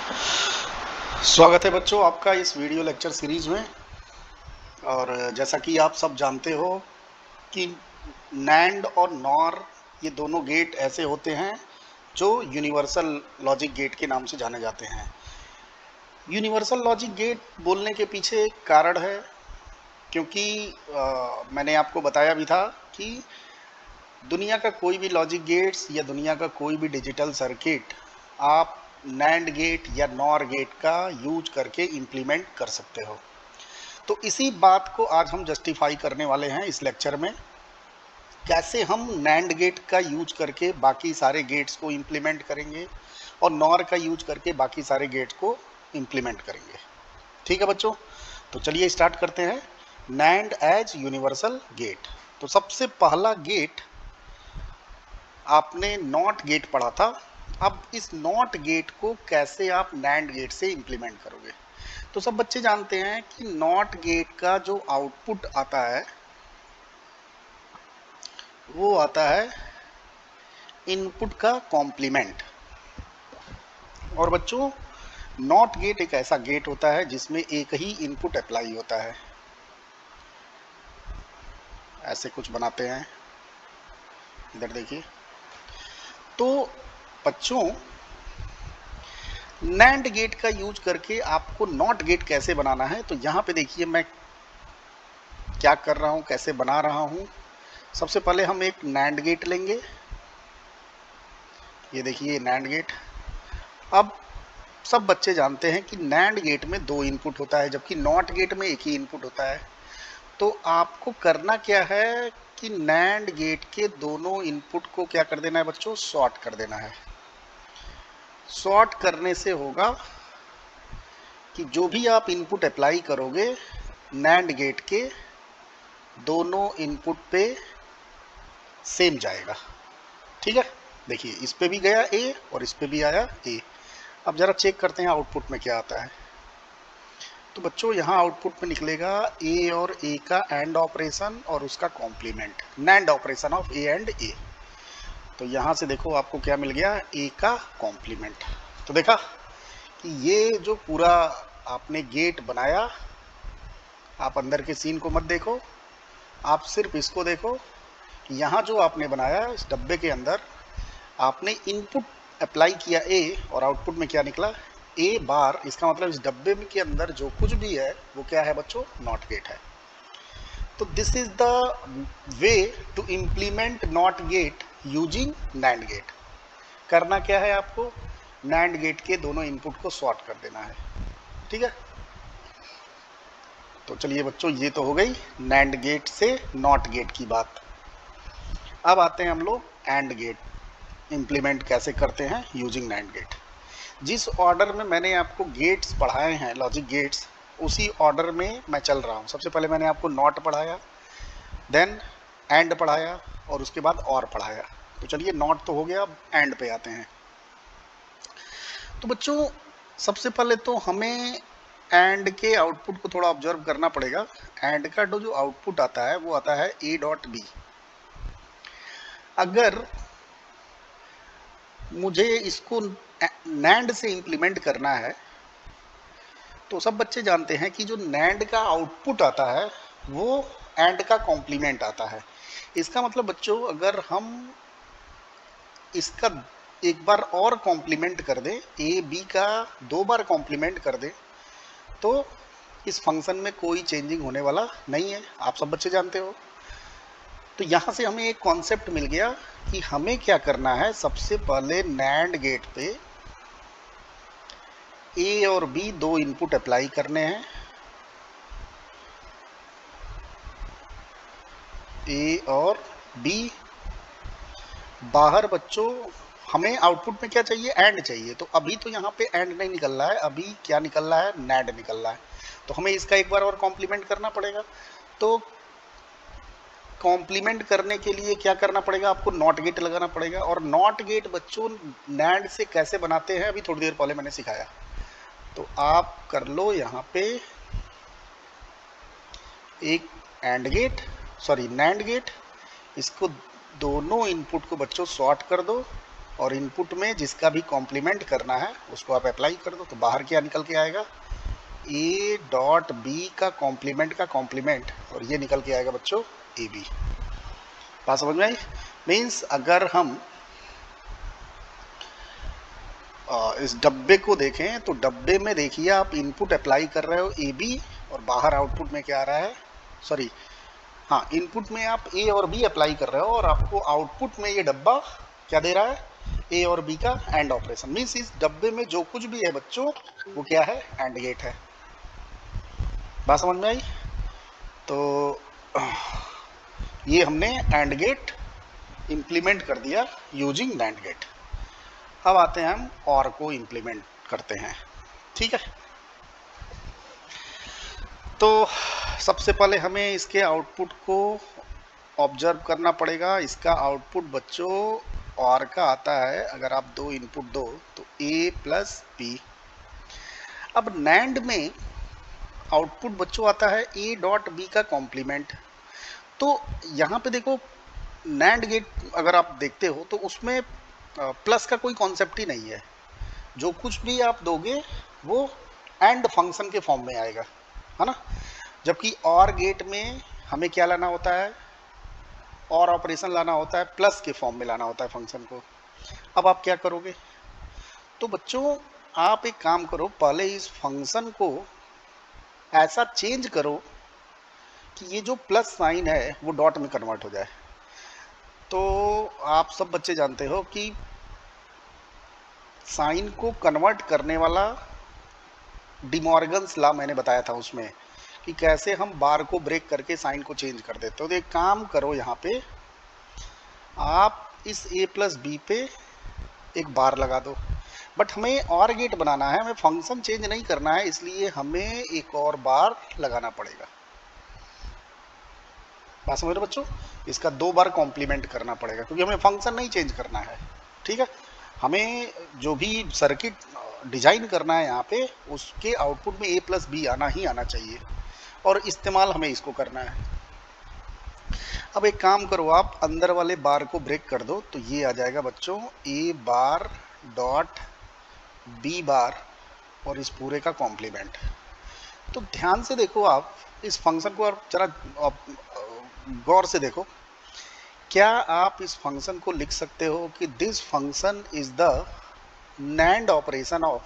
स्वागत है बच्चों आपका इस वीडियो लेक्चर सीरीज में। और जैसा कि आप सब जानते हो कि नैंड और नॉर ये दोनों गेट ऐसे होते हैं जो यूनिवर्सल लॉजिक गेट के नाम से जाने जाते हैं। यूनिवर्सल लॉजिक गेट बोलने के पीछे एक कारण है, क्योंकि मैंने आपको बताया भी था कि दुनिया का कोई भी लॉजिक गेट्स या दुनिया का कोई भी डिजिटल सर्किट आप नैंड गेट या नॉर गेट का यूज करके इम्प्लीमेंट कर सकते हो। तो इसी बात को आज हम जस्टिफाई करने वाले हैं इस लेक्चर में, कैसे हम नैंड गेट का यूज करके बाकी सारे गेट्स को इम्प्लीमेंट करेंगे और नॉर का यूज करके बाकी सारे गेट्स को इम्प्लीमेंट करेंगे। ठीक है बच्चों, तो चलिए स्टार्ट करते हैं। NAND as universal gate. तो सबसे पहला गेट आपने नॉट गेट पढ़ा था। अब इस नॉट गेट को कैसे आप नैंड गेट से इम्प्लीमेंट करोगे। तो सब बच्चे जानते हैं कि नॉट गेट का जो आउटपुट आता है वो आता है इनपुट का कॉम्प्लीमेंट। और बच्चों, नॉट गेट एक ऐसा गेट होता है जिसमें एक ही इनपुट अप्लाई होता है। ऐसे कुछ बनाते हैं, इधर देखिए। तो बच्चों, नैंड गेट का यूज करके आपको नॉट गेट कैसे बनाना है, तो यहाँ पे देखिए मैं क्या कर रहा हूँ, कैसे बना रहा हूँ। सबसे पहले हम एक नैंड गेट लेंगे। ये देखिए नैंड गेट। अब सब बच्चे जानते हैं कि नैंड गेट में दो इनपुट होता है, जबकि नॉट गेट में एक ही इनपुट होता है। तो आपको करना क्या है कि नैंड गेट के दोनों इनपुट को क्या कर देना है बच्चों, सॉर्ट कर देना है। सॉर्ट करने से होगा कि जो भी आप इनपुट अप्लाई करोगे नैंड गेट के दोनों इनपुट पे सेम जाएगा। ठीक है, देखिए इस पे भी गया ए और इस पे भी आया ए। अब जरा चेक करते हैं आउटपुट में क्या आता है। तो बच्चों, यहाँ आउटपुट में निकलेगा ए और ए का एंड ऑपरेशन और उसका complement, NAND operation of A and A. तो यहाँ से देखो आपको क्या मिल गया, ए का कॉम्प्लीमेंट। तो देखा कि ये जो पूरा आपने गेट बनाया, आप अंदर के सीन को मत देखो, आप सिर्फ इसको देखो। यहाँ जो आपने बनाया इस डब्बे के अंदर आपने इनपुट अप्लाई किया ए और आउटपुट में क्या निकला, ए बार। इसका मतलब इस डब्बे के अंदर जो कुछ भी है वो क्या है बच्चों, नॉट गेट है। तो this is the way to implement NOT gate using NAND gate. करना क्या है आपको, नैंड गेट के दोनों इनपुट को सॉर्ट कर देना है। ठीक है, तो चलिए बच्चों, ये तो हो गई नैंड गेट से नॉट गेट की बात। अब आते हैं हम लोग एंड गेट इम्प्लीमेंट कैसे करते हैं यूजिंग नैंड गेट। जिस ऑर्डर में मैंने आपको गेट्स पढ़ाए हैं, लॉजिक गेट्स, उसी ऑर्डर में मैं चल रहा हूँ। सबसे पहले मैंने आपको नॉट पढ़ाया, देन एंड पढ़ाया और उसके बाद और पढ़ाया। तो चलिए नॉट तो हो गया, अब एंड पे आते हैं। तो बच्चों, सबसे पहले तो हमें एंड के आउटपुट को थोड़ा ऑब्जर्व करना पड़ेगा। एंड का जो आउटपुट आता है वो आता है ए डॉट बी। अगर मुझे इसको नैंड से इम्प्लीमेंट करना है तो सब बच्चे जानते हैं कि जो नैंड का आउटपुट आता है वो एंड का कॉम्प्लीमेंट आता है। इसका मतलब बच्चों, अगर हम इसका एक बार और कॉम्प्लीमेंट कर दें, ए बी का दो बार कॉम्प्लीमेंट कर दें, तो इस फंक्शन में कोई चेंजिंग होने वाला नहीं है। आप सब बच्चे जानते हो। तो यहाँ से हमें एक कॉन्सेप्ट मिल गया कि हमें क्या करना है। सबसे पहले नैंड गेट पे ए और बी दो इनपुट अप्लाई करने हैं। ए और बी। बाहर बच्चों हमें आउटपुट में क्या चाहिए, एंड चाहिए। तो अभी तो यहाँ पे एंड नहीं निकल रहा है, अभी क्या निकल रहा है, नैंड निकल रहा है। तो हमें इसका एक बार और कॉम्प्लीमेंट करना पड़ेगा। तो कॉम्प्लीमेंट करने के लिए क्या करना पड़ेगा, आपको नॉट गेट लगाना पड़ेगा। और नॉट गेट बच्चों नैंड से कैसे बनाते हैं अभी थोड़ी देर पहले मैंने सिखाया। तो आप कर लो यहाँ पे एक AND gate, sorry NAND gate. इसको दोनों इनपुट को बच्चों सॉर्ट कर दो और इनपुट में जिसका भी कॉम्प्लीमेंट करना है उसको आप अप्लाई कर दो। तो बाहर क्या निकल के आएगा, ए डॉट बी का कॉम्प्लीमेंट और ये निकल के आएगा बच्चों ए बी। बात समझ में आई? मीन्स अगर हम इस डब्बे को देखें तो डब्बे में देखिए आप इनपुट अप्लाई कर रहे हो ए बी और बाहर आउटपुट में क्या आ रहा है, सॉरी हाँ, इनपुट में आप ए और बी अप्लाई कर रहे हो और आपको आउटपुट में ये डब्बा क्या दे रहा है, ए और बी का एंड ऑपरेशन। मीन्स इस डब्बे में जो कुछ भी है बच्चों वो क्या है, एंड गेट है। बात समझ में आई? तो ये हमने एंड गेट इंप्लीमेंट कर दिया यूजिंग नैंड गेट। अब आते हैं हम और को इंप्लीमेंट करते हैं। ठीक है, तो सबसे पहले हमें इसके आउटपुट को ऑब्जर्व करना पड़ेगा। इसका आउटपुट बच्चों और का आता है, अगर आप दो इनपुट दो तो ए प्लस बी। अब नैंड में आउटपुट बच्चों आता है ए डॉट बी का कॉम्प्लीमेंट। तो यहाँ पे देखो नैंड गेट अगर आप देखते हो तो उसमें प्लस का कोई कॉन्सेप्ट ही नहीं है। जो कुछ भी आप दोगे वो एंड फंक्शन के फॉर्म में आएगा, है ना। जबकि और गेट में हमें क्या लाना होता है, और ऑपरेशन लाना होता है, प्लस के फॉर्म में लाना होता है फंक्शन को। अब आप क्या करोगे, तो बच्चों आप एक काम करो, पहले इस फंक्शन को ऐसा चेंज करो कि ये जो प्लस साइन है वो डॉट में कन्वर्ट हो जाए। तो आप सब बच्चे जानते हो कि साइन को कन्वर्ट करने वाला डिमॉर्गन्स लॉ मैंने बताया था उसमें, कि कैसे हम बार को ब्रेक करके साइन को चेंज कर देते हो। तो एक काम करो, यहाँ पे आप इस a प्लस बी पे एक बार लगा दो। बट हमें और गेट बनाना है, हमें फंक्शन चेंज नहीं करना है, इसलिए हमें एक और बार लगाना पड़ेगा। बात समझ रहे बच्चों, इसका दो बार कॉम्प्लीमेंट करना पड़ेगा क्योंकि हमें फंक्शन नहीं चेंज करना है। ठीक है, हमें जो भी सर्किट डिजाइन करना है यहाँ पे उसके आउटपुट में a प्लस बी आना ही आना चाहिए और इस्तेमाल हमें इसको करना है। अब एक काम करो, आप अंदर वाले बार को ब्रेक कर दो तो ये आ जाएगा बच्चों a बार डॉट b बार और इस पूरे का कॉम्प्लीमेंट। तो ध्यान से देखो आप इस फंक्शन को, आप जरा गौर से देखो, क्या आप इस फंक्शन को लिख सकते हो कि this function is the NAND operation of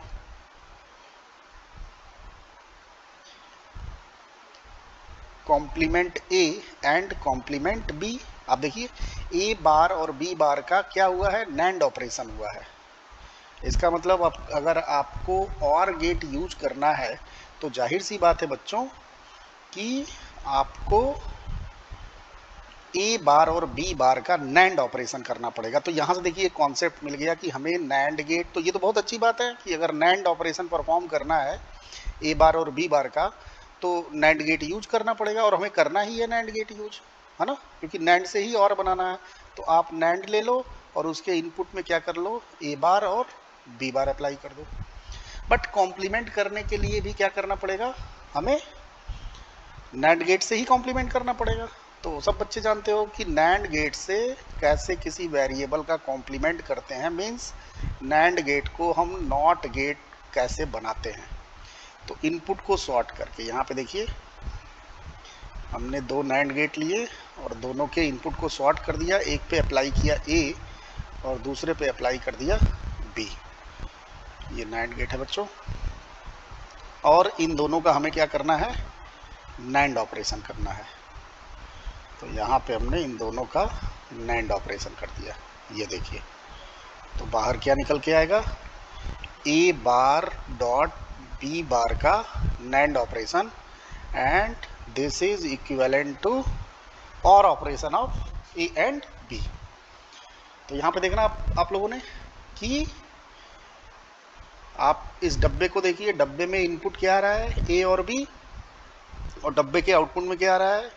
complement A and complement B. आप देखिए ए बार और बी बार का क्या हुआ है, नैंड ऑपरेशन हुआ है। इसका मतलब अगर आपको और गेट यूज करना है तो जाहिर सी बात है बच्चों कि आपको ए बार और बी बार का नैंड ऑपरेशन करना पड़ेगा। तो यहाँ से देखिए कॉन्सेप्ट मिल गया कि हमें नैंड गेट, तो ये तो बहुत अच्छी बात है कि अगर नैंड ऑपरेशन परफॉर्म करना है ए बार और बी बार का तो नैंड गेट यूज करना पड़ेगा, और हमें करना ही है नैंड गेट यूज, है ना, क्योंकि नैंड से ही और बनाना है। तो आप नैंड ले लो और उसके इनपुट में क्या कर लो, ए बार और बी बार अप्लाई कर दो। बट कॉम्प्लीमेंट करने के लिए भी क्या करना पड़ेगा, हमें नैंड गेट से ही कॉम्प्लीमेंट करना पड़ेगा। तो सब बच्चे जानते हो कि नैंड गेट से कैसे किसी वेरिएबल का कॉम्प्लीमेंट करते हैं, मीन्स नैंड गेट को हम नॉट गेट कैसे बनाते हैं। तो इनपुट को सॉर्ट करके यहाँ पे देखिए हमने दो नैंड गेट लिए और दोनों के इनपुट को सॉर्ट कर दिया, एक पे अप्लाई किया ए और दूसरे पे अप्लाई कर दिया बी। ये नैंड गेट है बच्चों, और इन दोनों का हमें क्या करना है, नैंड ऑपरेशन करना है। तो यहाँ पे हमने इन दोनों का नैंड ऑपरेशन कर दिया, ये देखिए। तो बाहर क्या निकल के आएगा, ए बार डॉट बी बार का NAND operation and this is equivalent to OR operation of A and B. तो यहाँ पे देखना आप लोगों ने कि आप इस डब्बे को देखिए, डब्बे में इनपुट क्या आ रहा है, ए और बी, और डब्बे के आउटपुट में क्या आ रहा है,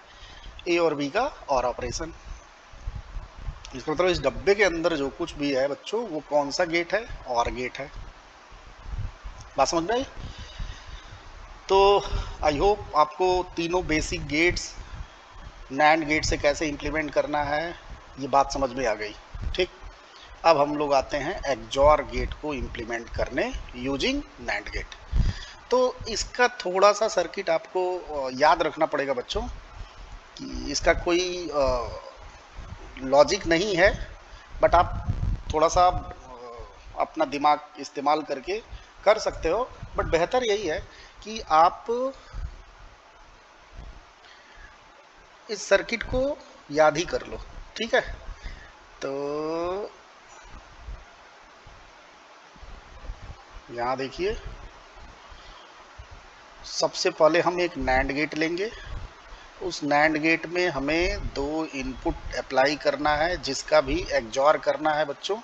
ए और बी का और ऑपरेशन। इसका मतलब इस डब्बे के अंदर जो कुछ भी है बच्चों वो कौन सा गेट है, और गेट है। बात समझ में आई? तो आई होप आपको तीनों बेसिक गेट्स नैंड गेट से कैसे इंप्लीमेंट करना है ये बात समझ में आ गई। ठीक, अब हम लोग आते हैं एक्सॉर गेट को इम्प्लीमेंट करने यूजिंग नैंड गेट। तो इसका थोड़ा सा सर्किट आपको याद रखना पड़ेगा बच्चों, कि इसका कोई लॉजिक नहीं है, बट आप थोड़ा सा अपना दिमाग इस्तेमाल करके कर सकते हो। बट बेहतर यही है कि आप इस सर्किट को याद ही कर लो, ठीक है। तो यहाँ देखिए, सबसे पहले हम एक नैंड गेट लेंगे। उस नैंड गेट में हमें दो इनपुट अप्लाई करना है, जिसका भी एक्सॉर करना है बच्चों,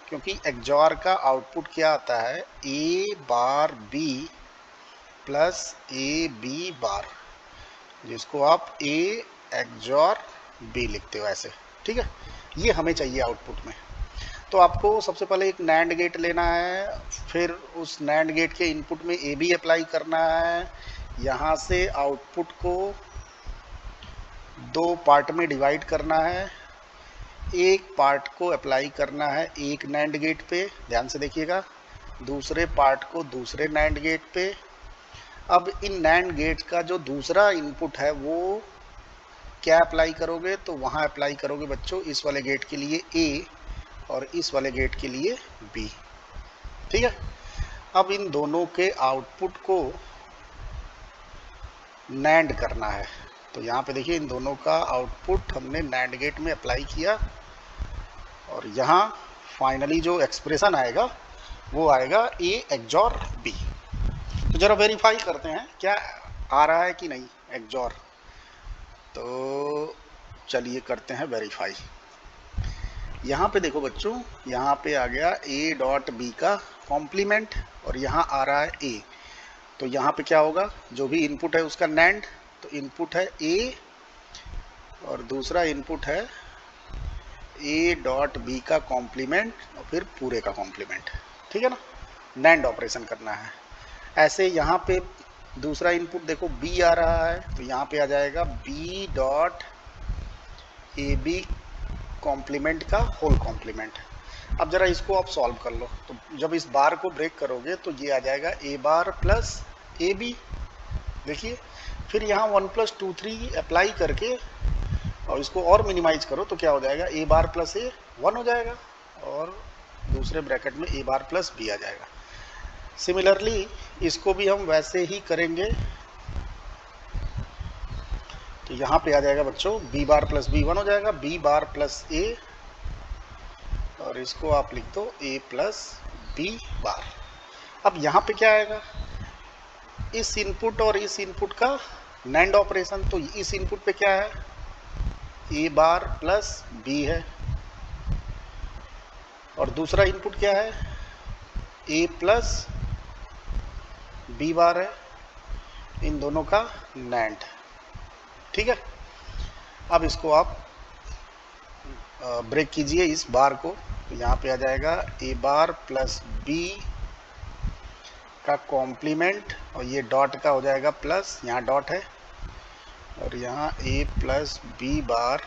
क्योंकि एक्सॉर का आउटपुट क्या आता है, A bar B plus A B bar, जिसको आप ए एक्सॉर बी लिखते हो ऐसे, ठीक है। ये हमें चाहिए आउटपुट में। तो आपको सबसे पहले एक नैंड गेट लेना है, फिर उस नैंड गेट के इनपुट में ए बी अप्लाई करना है। यहाँ से आउटपुट को दो पार्ट में डिवाइड करना है। एक पार्ट को अप्लाई करना है एक नैंड गेट पे, ध्यान से देखिएगा, दूसरे पार्ट को दूसरे नैंड गेट पे। अब इन नैंड गेट का जो दूसरा इनपुट है वो क्या अप्लाई करोगे, तो वहाँ अप्लाई करोगे बच्चों इस वाले गेट के लिए ए और इस वाले गेट के लिए बी, ठीक है। अब इन दोनों के आउटपुट को नैंड करना है। तो यहाँ पे देखिए, इन दोनों का आउटपुट हमने नैंड गेट में अप्लाई किया, और यहाँ फाइनली जो एक्सप्रेशन आएगा वो आएगा ए एक्सॉर बी। तो जरा वेरीफाई करते हैं क्या आ रहा है कि नहीं एक्सॉर। तो चलिए करते हैं वेरीफाई। यहाँ पे देखो बच्चों, यहाँ पे आ गया ए डॉट बी का कॉम्प्लीमेंट, और यहाँ आ रहा है ए। तो यहाँ पे क्या होगा, जो भी इनपुट है उसका नैंड, तो इनपुट है ए और दूसरा इनपुट है ए डॉट बी का कॉम्प्लीमेंट और फिर पूरे का कॉम्प्लीमेंट, ठीक है ना। नैंड ऑपरेशन करना है। ऐसे यहाँ पे दूसरा इनपुट देखो बी आ रहा है, तो यहाँ पे आ जाएगा B dot A B complement का होल कॉम्प्लीमेंट। अब जरा इसको आप सॉल्व कर लो, तो जब इस बार को ब्रेक करोगे तो ये आ जाएगा ए बार प्लस ए बी, देखिए। फिर यहाँ 1 + 2 3 अप्लाई करके और इसको और मिनिमाइज करो तो क्या हो जाएगा, ए बार प्लस ए 1 हो जाएगा, और दूसरे ब्रैकेट में ए बार प्लस बी आ जाएगा। सिमिलरली इसको भी हम वैसे ही करेंगे। तो यहाँ पे आ जाएगा बच्चों बी बार प्लस बी 1 हो जाएगा, बी बार प्लस ए, और इसको आप लिख दो ए प्लस बी बार। अब यहाँ पे क्या आएगा, इस इनपुट और इस इनपुट का नैंड ऑपरेशन। तो इस इनपुट पे क्या है, ए बार प्लस बी है, और दूसरा इनपुट क्या है, ए प्लस बी बार है, इन दोनों का नैंड, ठीक है। अब इसको आप ब्रेक कीजिए इस बार को, तो यहाँ पे आ जाएगा ए बार प्लस बी का कॉम्प्लीमेंट, और ये डॉट का हो जाएगा प्लस, यहाँ डॉट है, और यहाँ ए प्लस बी बार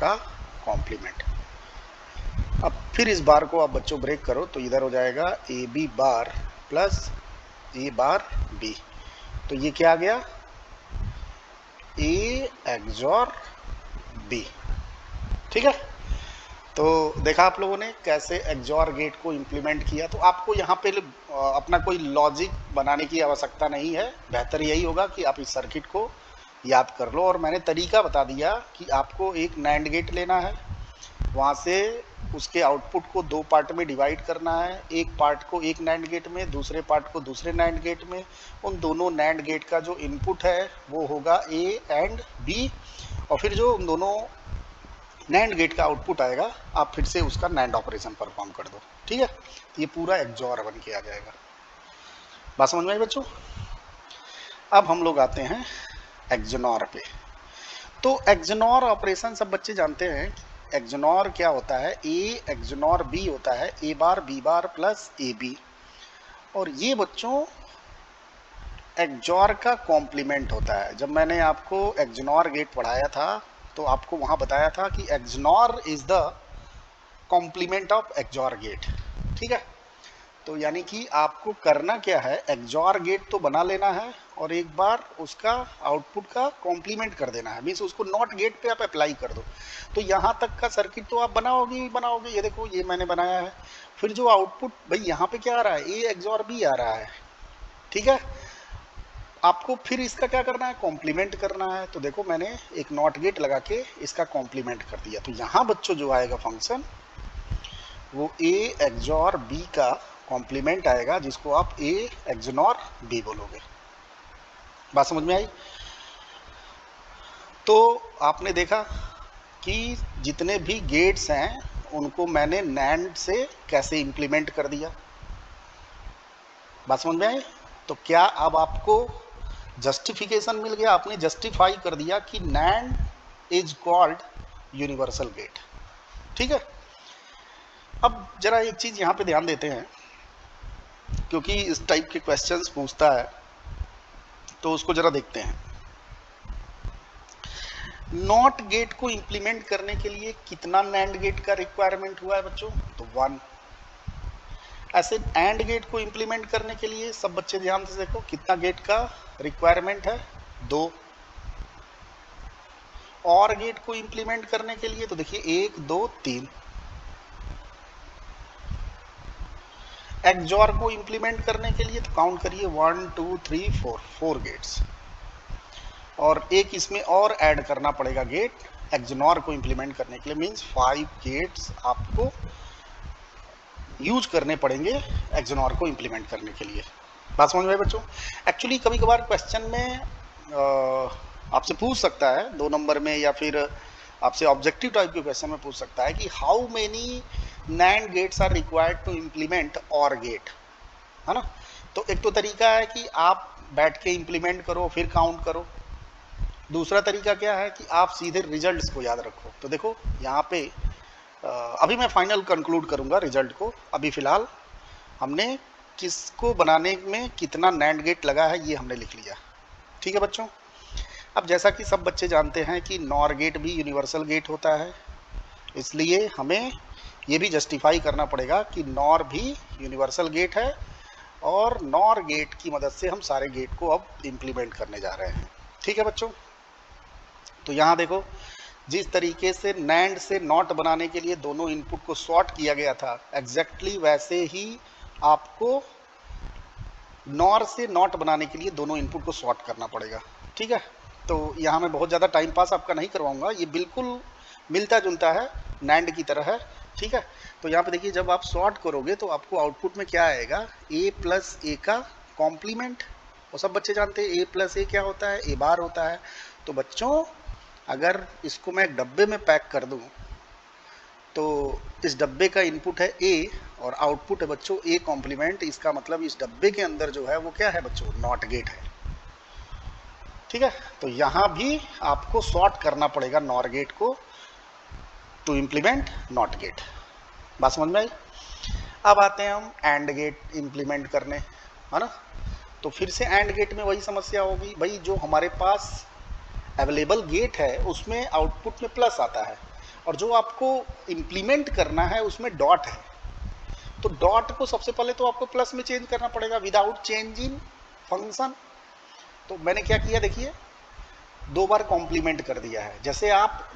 का कॉम्प्लीमेंट। अब फिर इस बार को आप बच्चों ब्रेक करो तो इधर हो जाएगा A B bar plus A bar B. तो ये क्या आ गया, ए एक्सॉर बी, ठीक है। तो देखा आप लोगों ने कैसे एक्सॉर गेट को इम्प्लीमेंट किया। तो आपको यहाँ पे अपना कोई लॉजिक बनाने की आवश्यकता नहीं है, बेहतर यही होगा कि आप इस सर्किट को याद कर लो। और मैंने तरीका बता दिया कि आपको एक नैंड गेट लेना है, वहाँ से उसके आउटपुट को दो पार्ट में डिवाइड करना है, एक पार्ट को एक नैंड गेट में, दूसरे पार्ट को दूसरे नैंड गेट में। उन दोनों नैंड गेट का जो इनपुट है वो होगा ए एंड बी, और फिर जो उन दोनों नैंड गेट का आउटपुट आएगा आप फिर से उसका नैंड ऑपरेशन परफॉर्म कर दो, ठीक है। ये पूरा एक्सॉर बन के आ जाएगा। बात समझ में आई बच्चों। अब हम लोग आते हैं एक्सनॉर पे। तो एक्सनॉर ऑपरेशन सब बच्चे जानते हैं। एक्सनॉर क्या होता है, ए एक्सनॉर बी होता है, A bar B bar plus A B, और ये बच्चों एक्सॉर का कॉम्प्लीमेंट होता है। जब मैंने आपको एक्सनॉर गेट पढ़ाया था तो आपको वहाँ बताया था कि XNOR is the complement of XOR gate. ठीक है, तो यानी कि आपको करना क्या है, एक्सॉर गेट तो बना लेना है और एक बार उसका आउटपुट का कॉम्प्लीमेंट कर देना है, मीन्स उसको नॉट गेट पे आप अप्लाई कर दो। तो यहाँ तक का सर्किट तो आप बनाओगे ही बनाओगे। ये देखो, ये मैंने बनाया है। फिर जो आउटपुट भाई यहाँ पे क्या आ रहा है, ए एक्सॉर बी आ रहा है। ठीक है, आपको फिर इसका क्या करना है, कॉम्प्लीमेंट करना है। तो देखो मैंने एक नॉट गेट लगा के इसका कॉम्प्लीमेंट कर दिया। तो यहाँ बच्चों जो आएगा फंक्शन, वो ए एक्सॉर बी का कॉम्प्लीमेंट आएगा, जिसको आप ए एक्सनॉर बी बोलोगे। बात समझ में आई? तो आपने देखा कि जितने भी गेट्स हैं उनको मैंने नैंड से कैसे इंप्लीमेंट कर दिया। बात समझ में आई? तो क्या अब आपको जस्टिफिकेशन मिल गया, आपने जस्टिफाई कर दिया कि NAND is called universal gate. ठीक है, अब जरा एक चीज यहां पे ध्यान देते हैं, क्योंकि इस टाइप के क्वेश्चंस पूछता है, तो उसको जरा देखते हैं। नॉट गेट को इंप्लीमेंट करने के लिए कितना नैंड गेट का रिक्वायरमेंट हुआ है बच्चों, तो 1। ऐसे एंड गेट को इंप्लीमेंट करने के लिए सब बच्चे ध्यान से देखो, कितना गेट का रिक्वायरमेंट है, 2। और गेट को इंप्लीमेंट करने के लिए तो देखिए 1 2 3। एक्सॉर को इंप्लीमेंट करने के लिए तो काउंट करिए 1 2 3 4 गेट्स। और एक इसमें और ऐड करना पड़ेगा गेट एक्सनॉर को इंप्लीमेंट करने के लिए, मींस 5 गेट्स आपको यूज करने पड़ेंगे एक्सनॉर को इंप्लीमेंट करने के लिए। बात समझ में आई बच्चों? एक्चुअली कभी कभार क्वेश्चन में आपसे पूछ सकता है 2 नंबर में, या फिर आपसे ऑब्जेक्टिव टाइप के क्वेश्चन में पूछ सकता है कि how many NAND gates are required to implement OR gate, है ना। तो एक तो तरीका है कि आप बैठ के इंप्लीमेंट करो फिर काउंट करो। दूसरा तरीका क्या है कि आप सीधे रिजल्ट्स को याद रखो। तो देखो यहाँ पे अभी मैं फाइनल कंक्लूड करूँगा रिजल्ट को। अभी फ़िलहाल हमने किसको बनाने में कितना नैंड गेट लगा है ये हमने लिख लिया। ठीक है बच्चों, अब जैसा कि सब बच्चे जानते हैं कि नॉर गेट भी यूनिवर्सल गेट होता है, इसलिए हमें ये भी जस्टिफाई करना पड़ेगा कि नॉर भी यूनिवर्सल गेट है, और नॉर गेट की मदद से हम सारे गेट को अब इम्प्लीमेंट करने जा रहे हैं। ठीक है बच्चों, तो यहाँ देखो, जिस तरीके से नैंड से नॉट बनाने के लिए दोनों इनपुट को सॉर्ट किया गया था, एग्जैक्टली वैसे ही आपको नॉर से नॉट बनाने के लिए दोनों इनपुट को सॉर्ट करना पड़ेगा। ठीक है, तो यहाँ मैं बहुत ज़्यादा टाइम पास आपका नहीं करवाऊंगा, ये बिल्कुल मिलता जुलता है, नैंड की तरह है। ठीक है, तो यहाँ पे देखिए, जब आप सॉर्ट करोगे तो आपको आउटपुट में क्या आएगा, ए प्लस ए का कॉम्प्लीमेंट। और सब बच्चे जानते हैं ए प्लस ए क्या होता है, ए बार होता है। तो बच्चों अगर इसको मैं एक डब्बे में पैक कर दूं, तो इस डब्बे का इनपुट है ए और आउटपुट है बच्चों ए कॉम्प्लीमेंट। इसका मतलब इस डब्बे के अंदर जो है वो क्या है बच्चों, नॉट गेट है। ठीक है, तो यहाँ भी आपको सॉर्ट करना पड़ेगा नॉर गेट को टू इम्प्लीमेंट नॉट गेट। बात समझ में आई? अब आते हैं हम एंड गेट इम्प्लीमेंट करने, है ना। तो फिर से एंड गेट में वही समस्या होगी भाई, जो हमारे पास अवेलेबल गेट है उसमें आउटपुट में प्लस आता है, और जो आपको इम्प्लीमेंट करना है उसमें डॉट है। तो डॉट को सबसे पहले तो आपको प्लस में चेंज करना पड़ेगा विदाउट चेंज इन फंक्शन। तो मैंने क्या किया, देखिए 2 बार कॉम्प्लीमेंट कर दिया है। जैसे आप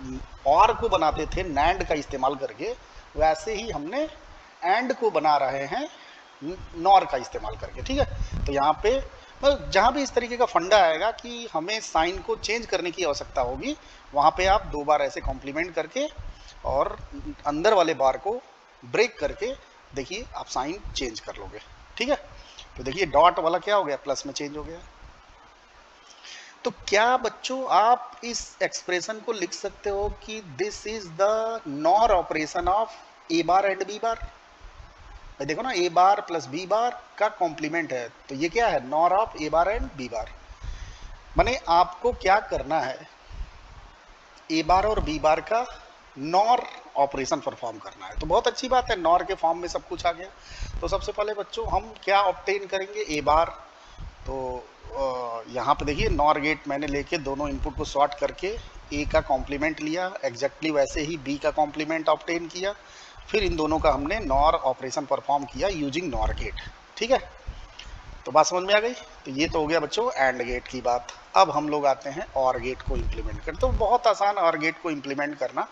और को बनाते थे नैंड का इस्तेमाल करके, वैसे ही हमने एंड को बना रहे हैं नॉर का इस्तेमाल करके। ठीक है, तो यहाँ पे जहाँ भी इस तरीके का फंडा आएगा कि हमें साइन को चेंज करने की आवश्यकता होगी, वहाँ पे आप 2 बार ऐसे कॉम्प्लीमेंट करके और अंदर वाले बार को ब्रेक करके देखिए आप साइन चेंज कर लोगे। ठीक है, तो देखिए डॉट वाला क्या हो गया, प्लस में चेंज हो गया। तो क्या बच्चों आप इस एक्सप्रेशन को लिख सकते हो कि this is the NOR operation of A bar and B bar. देखो ना, ए बार प्लस बी बार का कॉम्प्लीमेंट है, तो ये क्या है, NOR of A bar and B bar. माने आपको क्या करना है, ए बार और बी बार का नॉर ऑपरेशन परफॉर्म करना है। तो बहुत अच्छी बात है, नॉर के फॉर्म में सब कुछ आ गया। तो सबसे पहले बच्चों हम क्या ऑब्टेन करेंगे, ए बार। तो यहाँ पे देखिए नॉर गेट मैंने लेके दोनों इनपुट को सॉर्ट करके ए का कॉम्प्लीमेंट लिया, एग्जैक्टली वैसे ही बी का कॉम्प्लीमेंट ऑब्टेन किया, फिर इन दोनों का हमने नॉर ऑपरेशन परफॉर्म किया यूजिंग नॉर गेट। ठीक है, तो बात समझ में आ गई। तो ये तो हो गया बच्चों एंड गेट की बात। अब हम लोग आते हैं और गेट को इम्प्लीमेंट कर। तो बहुत आसान और गेट को इम्प्लीमेंट करना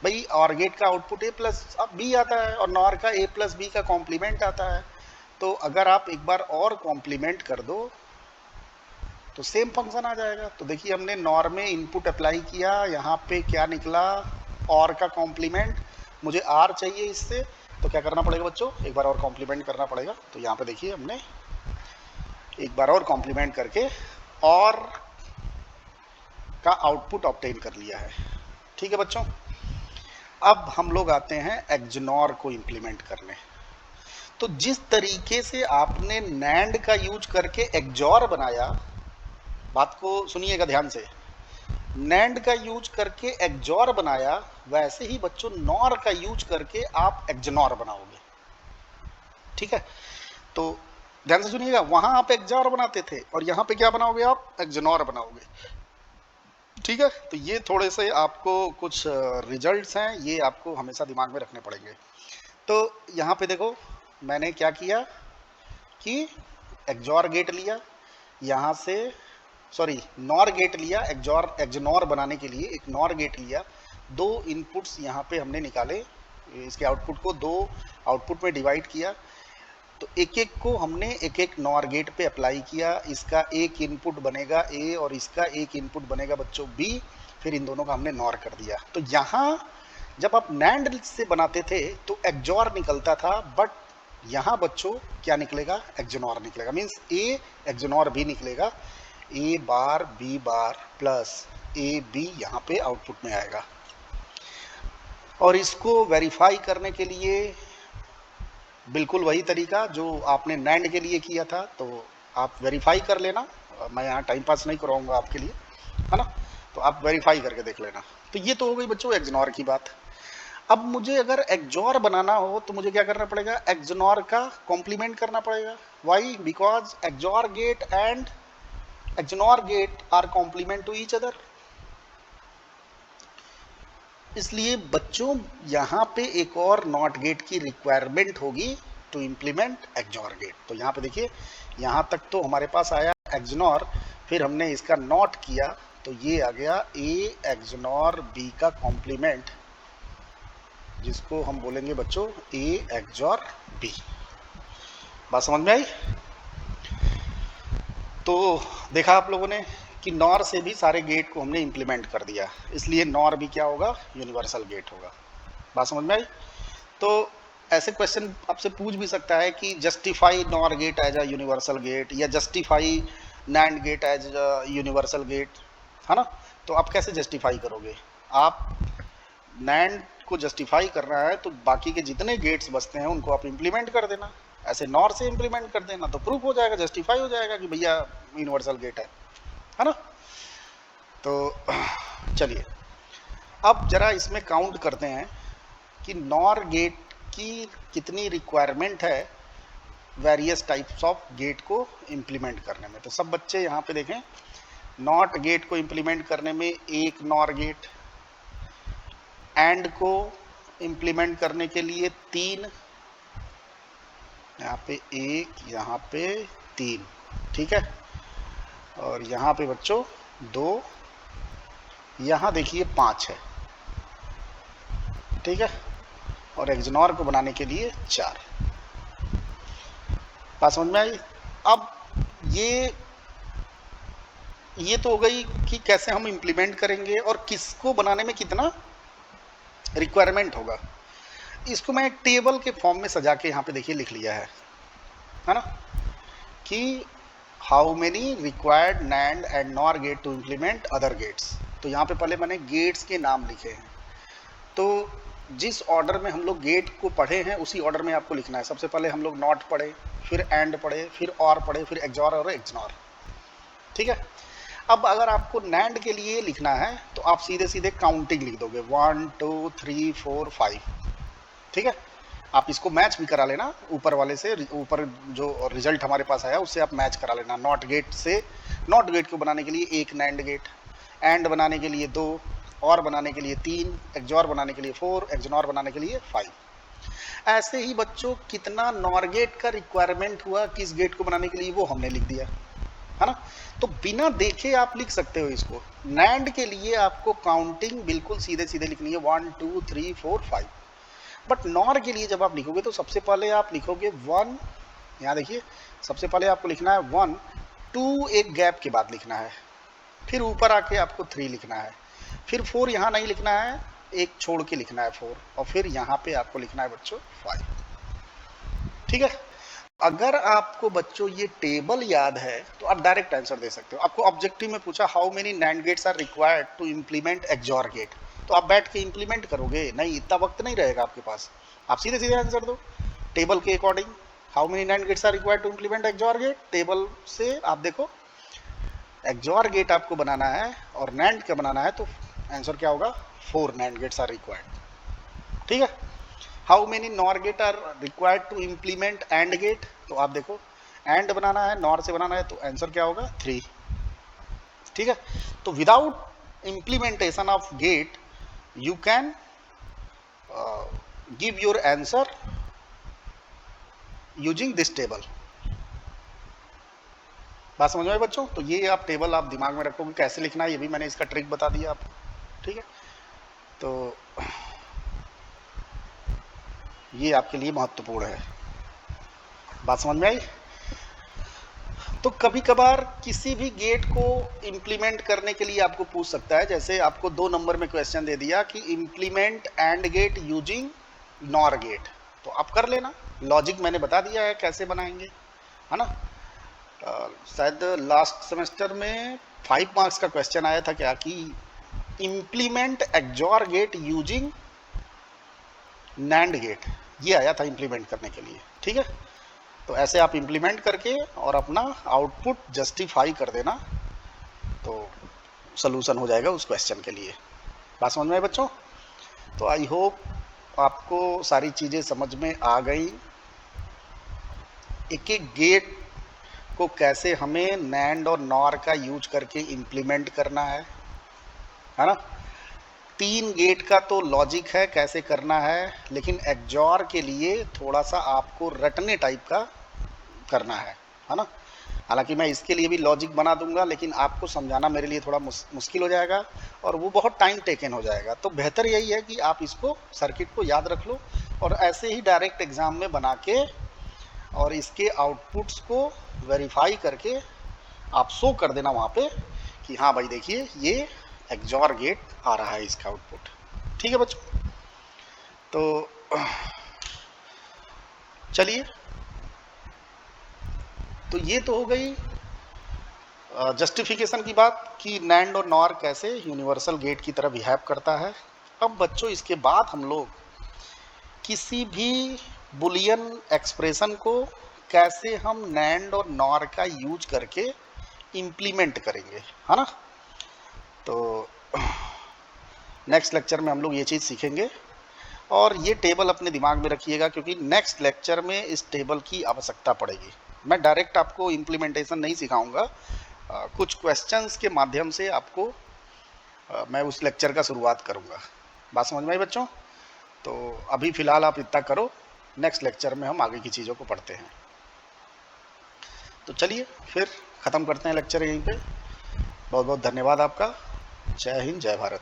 भाई। और गेट का आउटपुट a प्लस बी आता है और नॉर का a प्लस बी का कॉम्प्लीमेंट आता है। तो अगर आप एक बार और कॉम्प्लीमेंट कर दो तो सेम फंक्शन आ जाएगा। तो देखिए हमने नॉर में इनपुट अप्लाई किया, यहाँ पे क्या निकला और का कॉम्प्लीमेंट। मुझे आर चाहिए इससे, तो क्या करना पड़ेगा बच्चों, एक बार और कॉम्प्लीमेंट करना पड़ेगा। तो यहाँ पे देखिए हमने एक बार और कॉम्प्लीमेंट करके और का आउटपुट ऑब्टेन कर लिया है। ठीक है बच्चों, अब हम लोग आते हैं एक्सनॉर को इम्प्लीमेंट करने। तो जिस तरीके से आपने नैंड का यूज करके एक्सॉर बनाया, बात को सुनिएगा ध्यान से, नैंड का यूज करके एक्सॉर बनाया, वैसे ही बच्चों नॉर का यूज करके आप एक्सनॉर बनाओगे। ठीक है, तो ध्यान से सुनिएगा, वहां आप एक्सॉर बनाते थे और यहाँ पे क्या बनाओगे, आप एक्सनॉर बनाओगे। ठीक है, तो ये थोड़े से आपको कुछ रिजल्ट्स हैं, ये आपको हमेशा दिमाग में रखने पड़ेंगे। तो यहाँ पे देखो मैंने क्या किया कि एक्सॉर गेट लिया, यहाँ से सॉरी नॉर गेट लिया, एक्सनॉर बनाने के लिए एक नॉर गेट लिया। दो इनपुट्स यहाँ पे हमने निकाले, इसके आउटपुट को दो आउटपुट में डिवाइड किया। तो एक एक को हमने एक एक नॉर गेट पे अप्लाई किया। इसका एक इनपुट बनेगा ए और इसका एक इनपुट बनेगा बच्चों बी। फिर इन दोनों का हमने नॉर कर दिया। तो यहाँ जब आप नैंड से बनाते थे तो एक्सॉर निकलता था, बट यहाँ बच्चों क्या निकलेगा, एक्सनॉर निकलेगा। मीन्स ए एक्सनॉर बी निकलेगा, A bar B bar plus A B यहाँ पे आउटपुट में आएगा। और इसको वेरीफाई करने के लिए बिल्कुल वही तरीका जो आपने नैंड के लिए किया था, तो आप वेरीफाई कर लेना। मैं यहाँ टाइम पास नहीं कराऊंगा आपके लिए, है ना, तो आप वेरीफाई करके देख लेना। तो ये तो हो गई बच्चों एक्सनॉर की बात। अब मुझे अगर एक्सॉर बनाना हो तो मुझे क्या करना पड़ेगा, एक्सनॉर का कॉम्प्लीमेंट करना पड़ेगा। Why, because XOR gate and XNOR gate are complement to each other. इसलिए बच्चों यहाँ पे एक और नॉट गेट की रिक्वायरमेंट होगी टू इम्प्लीमेंट एक्सॉर गेट। तो यहाँ पे देखिए, यहाँ तक तो हमारे पास आया एक्सनॉर, फिर हमने इसका नॉट किया तो ये आ गया ए एक्सनॉर बी का कॉम्प्लीमेंट, जिसको हम बोलेंगे बच्चों ए एक्सॉर बी। बात समझ में आई। तो देखा आप लोगों ने कि नॉर से भी सारे गेट को हमने इंप्लीमेंट कर दिया, इसलिए नॉर भी क्या होगा, यूनिवर्सल गेट होगा। बात समझ में आई। तो ऐसे क्वेश्चन आपसे पूछ भी सकता है कि justify NOR gate as a universal gate या justify NAND gate as a universal gate, है ना। तो आप कैसे जस्टिफाई करोगे, आप नैंड को जस्टिफाई करना है तो बाकी के जितने गेट्स बचते हैं उनको आप इंप्लीमेंट कर देना, ऐसे नॉर से इंप्लीमेंट कर देना, तो प्रूफ हो जाएगा, जस्टिफाई हो जाएगा कि भैया यूनिवर्सल गेट है ना। तो चलिए अब जरा इसमें काउंट करते हैं कि नॉर गेट की कितनी रिक्वायरमेंट है वेरियस टाइप्स ऑफ गेट को इम्प्लीमेंट करने में। तो सब बच्चे यहाँ पे देखें, नॉट गेट को इम्प्लीमेंट करने में एक नॉर गेट, एंड को इम्प्लीमेंट करने के लिए तीन, यहाँ पे एक, यहाँ पे तीन, ठीक है, और यहाँ पे बच्चों दो, यहाँ देखिए पांच है, ठीक है, और एक्सनॉर को बनाने के लिए चार। बात समझ में आई। अब ये तो हो गई कि कैसे हम इम्प्लीमेंट करेंगे और किसको बनाने में कितना रिक्वायरमेंट होगा। इसको मैं एक टेबल के फॉर्म में सजा के यहाँ पे देखिए लिख लिया है ना, कि how many required NAND and NOR gate to implement other gates. तो यहाँ पे पहले मैंने गेट्स के नाम लिखे हैं। तो जिस ऑर्डर में हम लोग गेट को पढ़े हैं उसी ऑर्डर में आपको लिखना है। सबसे पहले हम लोग नॉट पढ़े, फिर एंड पढ़े, फिर और पढ़े, फिर एक्सॉर और एक्सनॉर, ठीक है। अब अगर आपको नैंड के लिए लिखना है तो आप सीधे सीधे काउंटिंग लिख दोगे 1 2 3 4 5, ठीक है। आप इसको मैच भी करा लेना ऊपर वाले से, ऊपर जो रिजल्ट हमारे पास आया उससे आप मैच करा लेना। नॉट गेट से, नॉट गेट को बनाने के लिए एक नैंड गेट, एंड बनाने के लिए दो, और बनाने के लिए तीन, एक्सॉर बनाने के लिए 4, एक्सनॉर बनाने के लिए 5। ऐसे ही बच्चों कितना नॉर गेट का रिक्वायरमेंट हुआ किस गेट को बनाने के लिए, वो हमने लिख दिया, है ना। तो बिना देखे आप लिख सकते हो इसको। नैंड के लिए आपको काउंटिंग बिल्कुल सीधे सीधे लिखनी है, 1 2 3 4 5। बट नॉर के लिए जब आप लिखोगे तो सबसे पहले आप लिखोगे 1, यहाँ देखिए सबसे पहले आपको लिखना है 1, 2 एक गैप के बाद लिखना है, फिर ऊपर आके आपको 3 लिखना है, फिर 4 यहाँ नहीं लिखना है, एक छोड़ के लिखना है 4, और फिर यहाँ पे आपको लिखना है बच्चों 5। ठीक है। अगर आपको बच्चों ये टेबल याद है तो आप डायरेक्ट आंसर दे सकते हो। आपको ऑब्जेक्टिव में पूछा how many NAND gates are required to implement XOR gate, तो आप बैठ के इम्प्लीमेंट करोगे नहीं, इतना वक्त नहीं रहेगा आपके पास, आप सीधे सीधे आंसर दो टेबल के according. How many NAND gates are required to implement XOR gate, table से आप देखो एक्सओर गेट आपको बनाना है और नैंड का बनाना है, तो आंसर क्या होगा 4 नैंड गेट्स आर रिक्वायर्ड। ठीक है। How many NOR gate are required to implement AND gate, तो आप देखो एंड बनाना है, नॉर से बनाना है, तो आंसर क्या होगा 3। ठीक है। तो without implementation of get you can give your answer using this table. बात समझ में आई बच्चों। तो ये आप टेबल आप दिमाग में रखोगे कैसे लिखना है, ये भी मैंने इसका ट्रिक बता दिया आपको। ठीक है। तो ये आपके लिए महत्वपूर्ण है। बात समझ में आई। तो कभी कभार किसी भी गेट को इम्प्लीमेंट करने के लिए आपको पूछ सकता है, जैसे आपको 2 नंबर में क्वेश्चन दे दिया कि implement AND gate using NOR gate, तो आप कर लेना, लॉजिक मैंने बता दिया है कैसे बनाएंगे, है ना। शायद लास्ट सेमेस्टर में 5 मार्क्स का क्वेश्चन आया था क्या कि implement XOR gate using NAND gate, ये आया था इम्प्लीमेंट करने के लिए। ठीक है। तो ऐसे आप इम्प्लीमेंट करके और अपना आउटपुट जस्टिफाई कर देना, तो सलूशन हो जाएगा उस क्वेश्चन के लिए। बात समझ में आई बच्चों। तो आई होप आपको सारी चीज़ें समझ में आ गई, एक एक गेट को कैसे हमें नैंड और नॉर का यूज करके इम्प्लीमेंट करना है ना। 3 गेट का तो लॉजिक है कैसे करना है, लेकिन एक्सओर के लिए थोड़ा सा आपको रटने टाइप का करना है ना। हालांकि मैं इसके लिए भी लॉजिक बना दूंगा, लेकिन आपको समझाना मेरे लिए थोड़ा मुश्किल हो जाएगा और वो बहुत टाइम टेकन हो जाएगा। तो बेहतर यही है कि आप इसको सर्किट को याद रख लो और ऐसे ही डायरेक्ट एग्जाम में बना के और इसके आउटपुट्स को वेरीफाई करके आप शो कर देना वहाँ पे कि हाँ भाई देखिए ये एक्सओर गेट आ रहा है इसका आउटपुट। ठीक है बच्चों। तो चलिए, तो ये तो हो गई जस्टिफिकेशन की बात कि नैंड और नॉर कैसे यूनिवर्सल गेट की तरह बिहेव करता है। अब बच्चों इसके बाद हम लोग किसी भी बुलियन एक्सप्रेशन को कैसे हम नैंड और नॉर का यूज करके इम्प्लीमेंट करेंगे, है ना। तो नेक्स्ट लेक्चर में हम लोग ये चीज़ सीखेंगे और ये टेबल अपने दिमाग में रखिएगा, क्योंकि नेक्स्ट लेक्चर में इस टेबल की आवश्यकता पड़ेगी। मैं डायरेक्ट आपको इम्प्लीमेंटेशन नहीं सिखाऊंगा, कुछ क्वेश्चंस के माध्यम से आपको मैं उस लेक्चर का शुरुआत करूंगा। बात समझ में आई बच्चों। तो अभी फ़िलहाल आप इतना करो, नेक्स्ट लेक्चर में हम आगे की चीज़ों को पढ़ते हैं। तो चलिए फिर ख़त्म करते हैं लेक्चर यहीं पे। बहुत बहुत धन्यवाद आपका। जय हिंद, जय भारत।